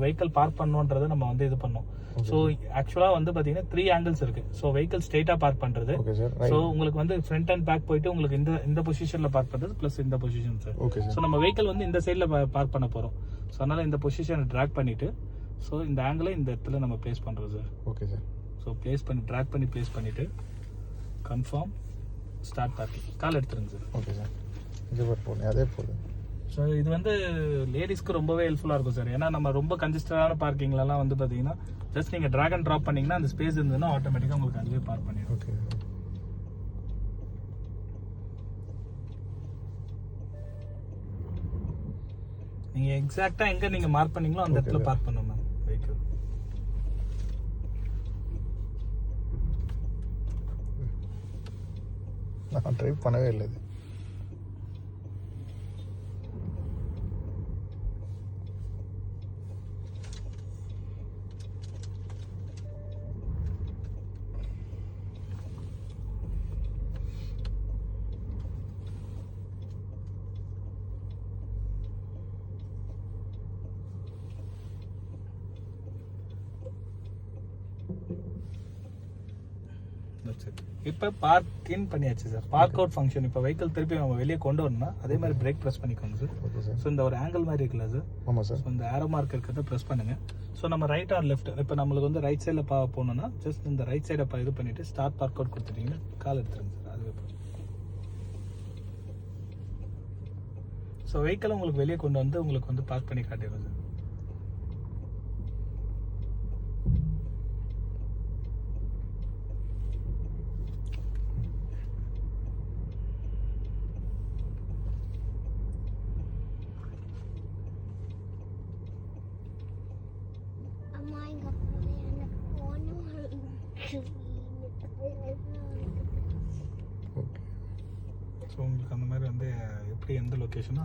Vehicle park பண்ணுன்றதை நம்ம வந்து இது பண்ணோம். ஸோ ஆக்சுவலாக வந்து பார்த்தீங்கன்னா 3 ஆங்கிள்ஸ் இருக்கு. ஸோ வெஹிக்கிள் ஸ்ட்ரெயிட்டாக பார்க் பண்ணுறது. ஸோ உங்களுக்கு வந்து ஃப்ரண்ட் அண்ட் பேக் போயிட்டு உங்களுக்கு இந்த பொசிஷனில் பார்க் பண்ணுறது ப்ளஸ் இந்த பொசிஷன் சார். ஸோ நம்ம வெஹிக்கிள் வந்து இந்த சைடில் பார்க் பண்ண போகிறோம். ஸோ அதனால் இந்த பொசிஷனை ட்ராக் பண்ணிவிட்டு ஸோ இந்த ஆங்கிளை இந்த இடத்துல நம்ம ப்ளேஸ் பண்ணுறோம் sir. Okay sir. So track பண்ணி ப்ளேஸ் பண்ணிவிட்டு கன்ஃபார்ம் ஸ்டார்ட் பார்க்கிங் கால் எடுத்துருங்க சார். Okay sir. இது போடுங்க அதே போடுங்க. ஸோ இது வந்து லேடிஸ்க்கு ரொம்பவே ஹெல்ப்ஃபுல்லாக இருக்கும் சார். ஏன்னா நம்ம ரொம்ப கன்ஜஸ்டடான பார்க்கிங்லலாம் வந்து பார்த்தீங்கன்னா ஜஸ்ட் நீங்கள் ட்ராக் அண்ட் ட்ராப் பண்ணிங்கன்னா அந்த ஸ்பேஸ் இருந்ததுன்னா ஆட்டோமேட்டிக்காக உங்களுக்கு அதுவே பார்க் பண்ணிடும். ஓகே. நீங்கள் எக்ஸாக்டாக எங்கே நீங்கள் மார்க் பண்ணீங்களோ அந்த இடத்துல பார்க் பண்ணும் மேம் வெஹிக்கிள். நான் ட்ரைவ் பண்ணவே இல்லை இது. இப்போ பார்க் இன் பண்ணியாச்சு சார். பார்க் அவுட் ஃபங்க்ஷன் இப்போ வெஹிக்கிள் திருப்பி நம்ம வெளியே கொண்டு வரணும்னா அதே மாதிரி பிரேக் ப்ரெஸ் பண்ணிக்கோங்க சார். Okay sir. ஸோ இந்த ஒரு ஆங்கிள் மாதிரி இருக்குல்ல சார். ஆமாம் சார். ஸோ இந்த ஏரோ மார்க் இருக்கிறத ப்ரெஸ் பண்ணுங்க. ஸோ நம்ம ரைட் ஆர் லெஃப்ட் இப்போ நம்மளுக்கு வந்து ரைட் சைடில் போகணும்னா ஜஸ்ட் இந்த ரைட் சைடை இது பண்ணிட்டு ஸ்டார்ட் பார்க் அவுட் கொடுத்துட்டீங்கன்னா கால் எடுத்துருங்க சார். அதுவே ஸோ வெஹிக்கிள் உங்களுக்கு வெளியே கொண்டு வந்து உங்களுக்கு வந்து பார்க் பண்ணி காட்டிடுவோம் சார். ஸோ உங்களுக்கு அந்த மாதிரி வந்து எப்படி எந்த லொக்கேஷனோ